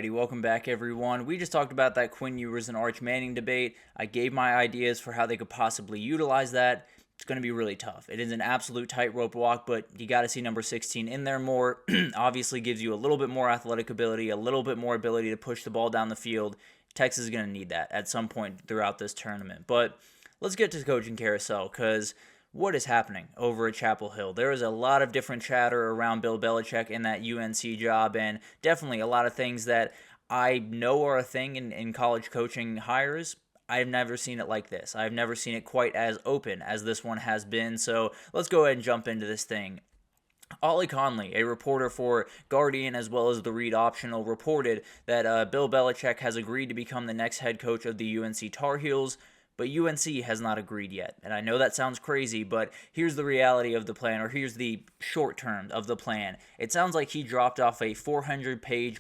Alrighty, welcome back everyone. We just talked about that Quinn Ewers and Arch Manning debate. I gave my ideas for how they could possibly utilize that. It's going to be really tough. It is an absolute tightrope walk, but you got to see number 16 in there more. Obviously gives you a little bit more athletic ability, a little bit more ability to push the ball down the field. Texas is going to need that at some point throughout this tournament. But let's get to the coaching carousel, because what is happening over at Chapel Hill? There is a lot of different chatter around Bill Belichick and that UNC job, and definitely a lot of things that I know are a thing in college coaching hires. I've never seen it like this. I've never seen it quite as open as this one has been. So let's go ahead and jump into this thing. Ollie Conley, a reporter for Guardian as well as the Read Optional, reported that Bill Belichick has agreed to become the next head coach of the UNC Tar Heels, but UNC has not agreed yet. And I know that sounds crazy, but here's the reality of the plan, or here's the short term of the plan. It sounds like he dropped off a 400-page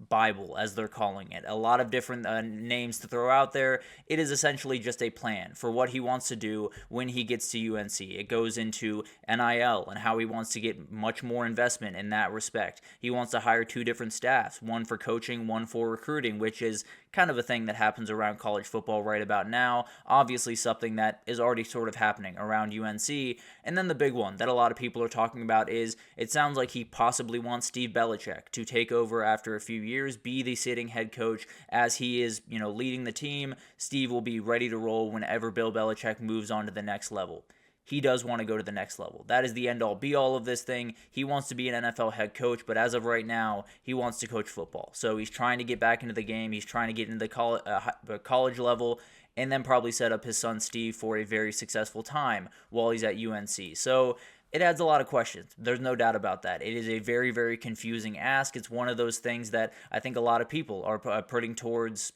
Bible, as they're calling it. A lot of different names to throw out there. It is essentially just a plan for what he wants to do when he gets to UNC. It goes into NIL and how he wants to get much more investment in that respect. He wants to hire two different staffs, one for coaching, one for recruiting, which is kind of a thing that happens around college football right about now. Obviously something that is already sort of happening around UNC. And then the big one that a lot of people are talking about is it sounds like he possibly wants Steve Belichick to take over after a few years, be the sitting head coach as he is, leading the team. Steve will be ready to roll whenever Bill Belichick moves on to the next level. He does want to go to the next level. That is the end-all, be-all of this thing. He wants to be an NFL head coach, but as of right now, he wants to coach football. So he's trying to get back into the game. He's trying to get into the college level, and then probably set up his son Steve for a very successful time while he's at UNC. So it adds a lot of questions. There's no doubt about that. It is a very, very confusing ask. It's one of those things that I think a lot of people are putting towards,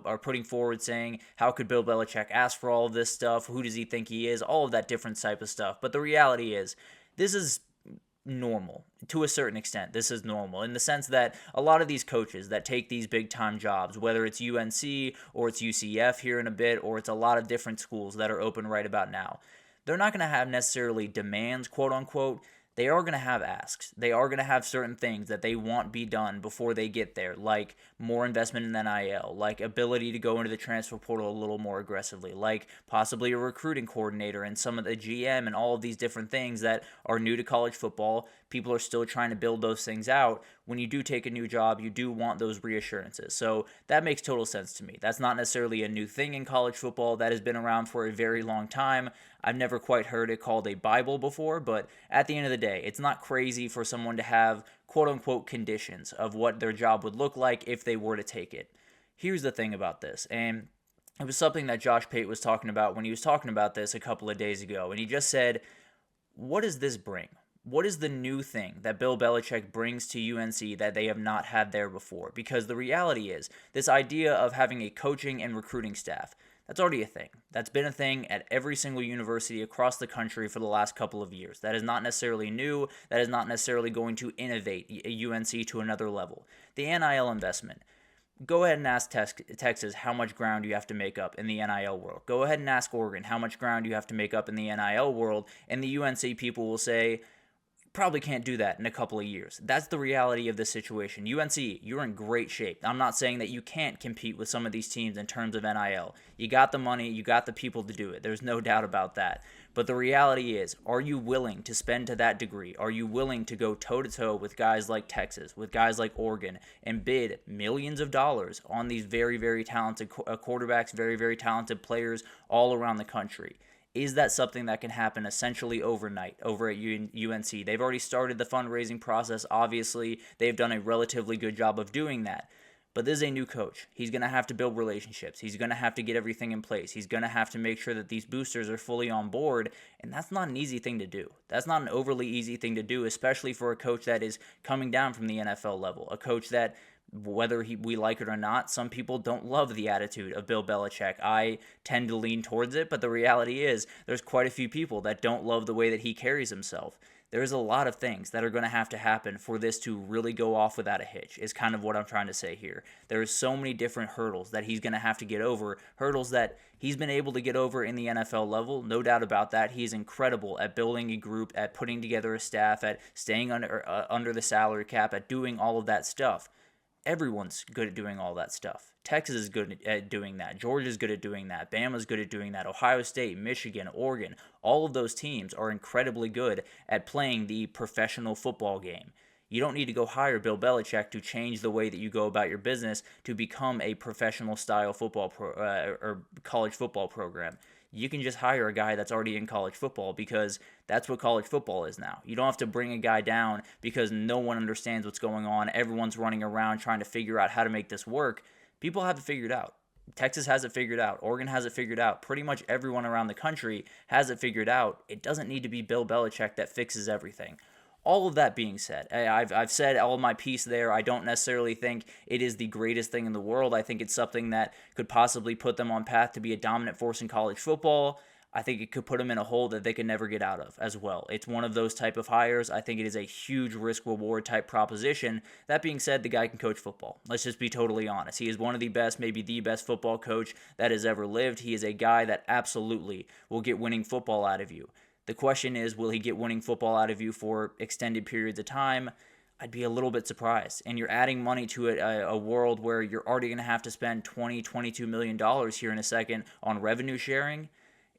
are putting forward saying, how could Bill Belichick ask for all of this stuff? Who does he think he is? All of that different type of stuff. But the reality is, this is normal. To a certain extent, this is normal in the sense that a lot of these coaches that take these big-time jobs, whether it's UNC or it's UCF here in a bit, or it's a lot of different schools that are open right about now, they're not going to have necessarily demands, quote unquote. They are going to have asks. They are going to have certain things that they want be done before they get there, like more investment in NIL, like ability to go into the transfer portal a little more aggressively, like possibly a recruiting coordinator and some of the GM and all of these different things that are new to college football. People are still trying to build those things out. When you do take a new job, you do want those reassurances. So that makes total sense to me. That's not necessarily a new thing in college football. That has been around for a very long time. I've never quite heard it called a Bible before, but at the end of the day, it's not crazy for someone to have quote-unquote conditions of what their job would look like if they were to take it. Here's the thing about this, and it was something that Josh Pate was talking about when he was talking about this a couple of days ago, and he just said, what does this bring? What is the new thing that Bill Belichick brings to UNC that they have not had there before? Because the reality is, this idea of having a coaching and recruiting staff, that's already a thing. That's been a thing at every single university across the country for the last couple of years. That is not necessarily new. That is not necessarily going to innovate UNC to another level. The NIL investment. Go ahead and ask Texas how much ground you have to make up in the NIL world. Go ahead and ask Oregon how much ground you have to make up in the NIL world, and the UNC people will say, probably can't do that in a couple of years. That's the reality of this situation. UNC, you're in great shape. I'm not saying that you can't compete with some of these teams in terms of NIL. You got the money, you got the people to do it. There's no doubt about that. But the reality is, are you willing to spend to that degree? Are you willing to go toe-to-toe with guys like Texas, with guys like Oregon, and bid millions of dollars on these very, very talented quarterbacks, very, very talented players all around the country? Is that something that can happen essentially overnight over at UNC? They've already started the fundraising process. Obviously, they've done a relatively good job of doing that. But this is a new coach. He's going to have to build relationships. He's going to have to get everything in place. He's going to have to make sure that these boosters are fully on board, and that's not an easy thing to do. That's not an overly easy thing to do, especially for a coach that is coming down from the NFL level, a coach that, whether we like it or not, some people don't love the attitude of Bill Belichick. I tend to lean towards it, but the reality is there's quite a few people that don't love the way that he carries himself. There's a lot of things that are going to have to happen for this to really go off without a hitch, is kind of what I'm trying to say here. There's so many different hurdles that he's going to have to get over, hurdles that he's been able to get over in the NFL level, no doubt about that. He's incredible at building a group, at putting together a staff, at staying under the salary cap, at doing all of that stuff. Everyone's good at doing all that stuff. Texas is good at doing that. Georgia's good at doing that. Bama's good at doing that. Ohio State, Michigan, Oregon, all of those teams are incredibly good at playing the professional football game. You don't need to go hire Bill Belichick to change the way that you go about your business to become a professional style football or college football program. You can just hire a guy that's already in college football because that's what college football is now. You don't have to bring a guy down because no one understands what's going on. Everyone's running around trying to figure out how to make this work. People have it figured out. Texas has it figured out. Oregon has it figured out. Pretty much everyone around the country has it figured out. It doesn't need to be Bill Belichick that fixes everything. All of that being said, I've said all of my piece there. I don't necessarily think it is the greatest thing in the world. I think it's something that could possibly put them on path to be a dominant force in college football. I think it could put them in a hole that they could never get out of as well. It's one of those type of hires. I think it is a huge risk-reward type proposition. That being said, the guy can coach football. Let's just be totally honest. He is one of the best, maybe the best football coach that has ever lived. He is a guy that absolutely will get winning football out of you. The question is, will he get winning football out of you for extended periods of time? I'd be a little bit surprised. And you're adding money to a world where you're already going to have to spend $22 million here in a second on revenue sharing.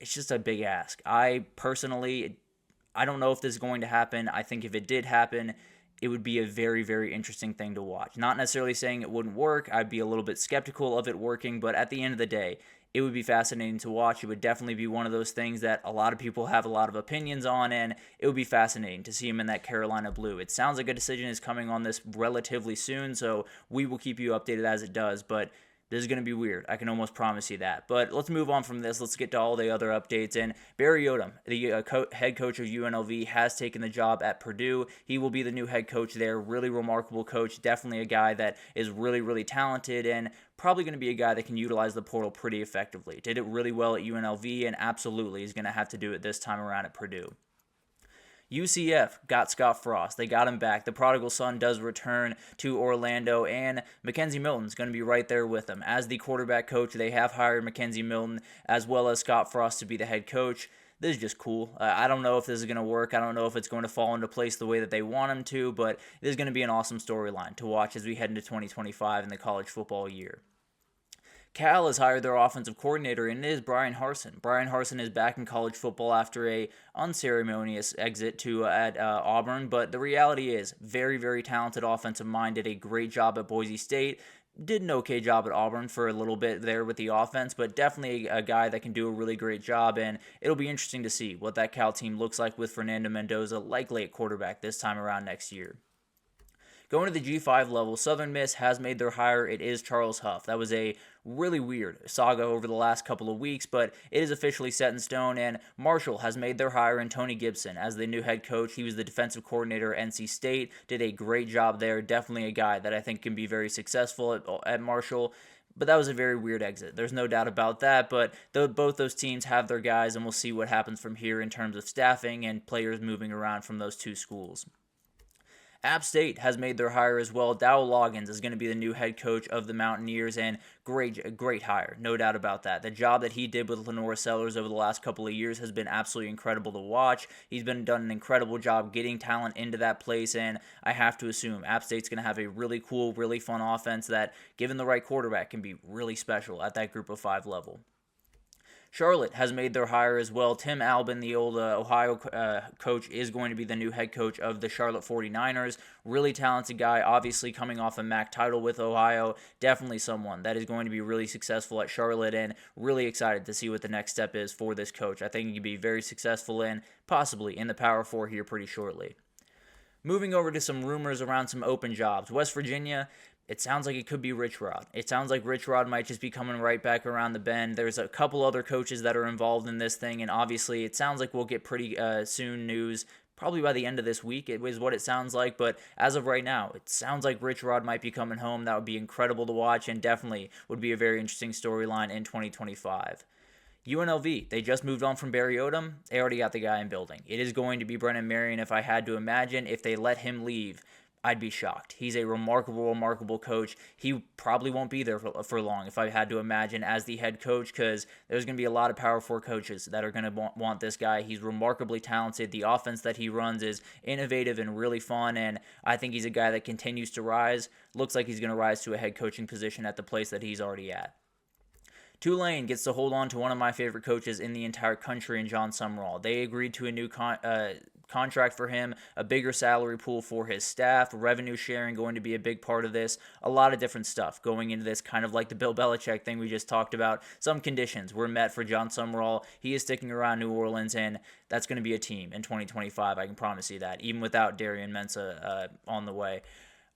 It's just a big ask. I don't know if this is going to happen. I think if it did happen, it would be a very, very interesting thing to watch. Not necessarily saying it wouldn't work. I'd be a little bit skeptical of it working, but at the end of the day, it would be fascinating to watch. It would definitely be one of those things that a lot of people have a lot of opinions on, and it would be fascinating to see him in that Carolina blue. It sounds like a decision is coming on this relatively soon, so we will keep you updated as it does, but this is going to be weird. I can almost promise you that. But let's move on from this. Let's get to all the other updates. And Barry Odom, the head coach of UNLV, has taken the job at Purdue. He will be the new head coach there. Really remarkable coach. Definitely a guy that is really, really talented and probably going to be a guy that can utilize the portal pretty effectively. Did it really well at UNLV and absolutely is going to have to do it this time around at Purdue. UCF got Scott Frost. They got him back. The prodigal son does return to Orlando, and Mackenzie Milton's going to be right there with him. As the quarterback coach, they have hired Mackenzie Milton as well as Scott Frost to be the head coach. This is just cool. I don't know if this is going to work. I don't know if it's going to fall into place the way that they want him to, but this is going to be an awesome storyline to watch as we head into 2025 in the college football year. Cal has hired their offensive coordinator, and it is Brian Harsin. Brian Harsin is back in college football after a unceremonious exit at Auburn, but the reality is, very, very talented offensive mind, did a great job at Boise State, did an okay job at Auburn for a little bit there with the offense, but definitely a guy that can do a really great job, and it'll be interesting to see what that Cal team looks like with Fernando Mendoza likely at quarterback this time around next year. Going to the G5 level, Southern Miss has made their hire. It is Charles Huff. That was a really weird saga over the last couple of weeks, but it is officially set in stone, and Marshall has made their hire in Tony Gibson as the new head coach. He was the defensive coordinator at NC State, did a great job there. Definitely a guy that I think can be very successful at Marshall. But that was a very weird exit. There's no doubt about that, but both those teams have their guys, and we'll see what happens from here in terms of staffing and players moving around from those two schools. App State has made their hire as well. Dow Loggins is going to be the new head coach of the Mountaineers, and great hire, no doubt about that. The job that he did with Lenora Sellers over the last couple of years has been absolutely incredible to watch. He's done an incredible job getting talent into that place, and I have to assume App State's going to have a really cool, really fun offense that, given the right quarterback, can be really special at that Group of 5 level. Charlotte has made their hire as well. Tim Albin, the old Ohio coach, is going to be the new head coach of the Charlotte 49ers. Really talented guy, obviously coming off a MAC title with Ohio. Definitely someone that is going to be really successful at Charlotte, and really excited to see what the next step is for this coach. I think he could be very successful and possibly in the Power 4 here pretty shortly. Moving over to some rumors around some open jobs. West Virginia, it sounds like it could be Rich Rod. It sounds like Rich Rod might just be coming right back around the bend. There's a couple other coaches that are involved in this thing, and obviously it sounds like we'll get pretty soon news, probably by the end of this week, it was what it sounds like. But as of right now, it sounds like Rich Rod might be coming home. That would be incredible to watch, and definitely would be a very interesting storyline in 2025. UNLV, they just moved on from Barry Odom. They already got the guy in building. It is going to be Brennan Marion if I had to imagine. If they let him leave, I'd be shocked. He's a remarkable coach. He probably won't be there for long, if I had to imagine, as the head coach, because there's going to be a lot of Power 4 coaches that are going to want this guy. He's remarkably talented. The offense that he runs is innovative and really fun, and I think he's a guy that continues to rise. Looks like he's going to rise to a head coaching position at the place that he's already at. Tulane gets to hold on to one of my favorite coaches in the entire country in John Summerall. They agreed to a new contract for him, a bigger salary pool for his staff, revenue sharing going to be a big part of this, a lot of different stuff going into this, kind of like the Bill Belichick thing we just talked about. Some conditions were met for John Summerall. He is sticking around New Orleans, and that's going to be a team in 2025. I can promise you that, even without Darian Mensah on the way.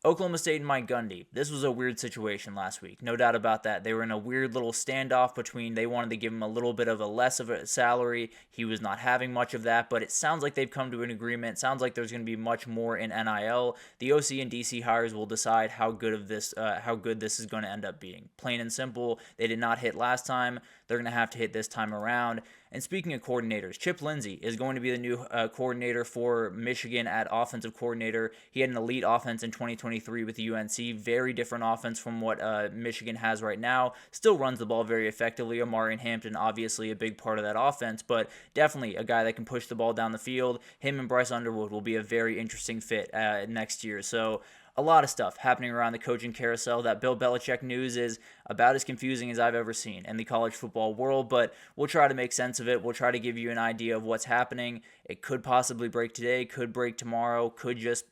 Oklahoma State and Mike Gundy. This was a weird situation last week. No doubt about that. They were in a weird little standoff between they wanted to give him a little bit of a less of a salary. He was not having much of that, but it sounds like they've come to an agreement. Sounds like there's going to be much more in NIL. The OC and DC hires will decide how good this is going to end up being. Plain and simple. They did not hit last time. They're going to have to hit this time around. And speaking of coordinators, Chip Lindsey is going to be the new coordinator for Michigan at offensive coordinator. He had an elite offense in 2023 with UNC. Very different offense from what Michigan has right now. Still runs the ball very effectively. Amari and Hampton, obviously a big part of that offense, but definitely a guy that can push the ball down the field. Him and Bryce Underwood will be a very interesting fit next year. So a lot of stuff happening around the coaching carousel. That Bill Belichick news is about as confusing as I've ever seen in the college football world, but we'll try to make sense of it. We'll try to give you an idea of what's happening. It could possibly break today, could break tomorrow, could just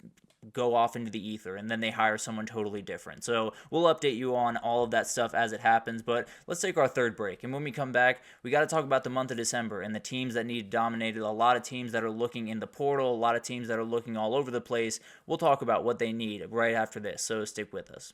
go off into the ether, and then they hire someone totally different. So we'll update you on all of that stuff as it happens, but let's take our third break. And when we come back, we got to talk about the month of December and the teams that need dominated. A lot of teams that are looking in the portal, a lot of teams that are looking all over the place. We'll talk about what they need right after this, so stick with us.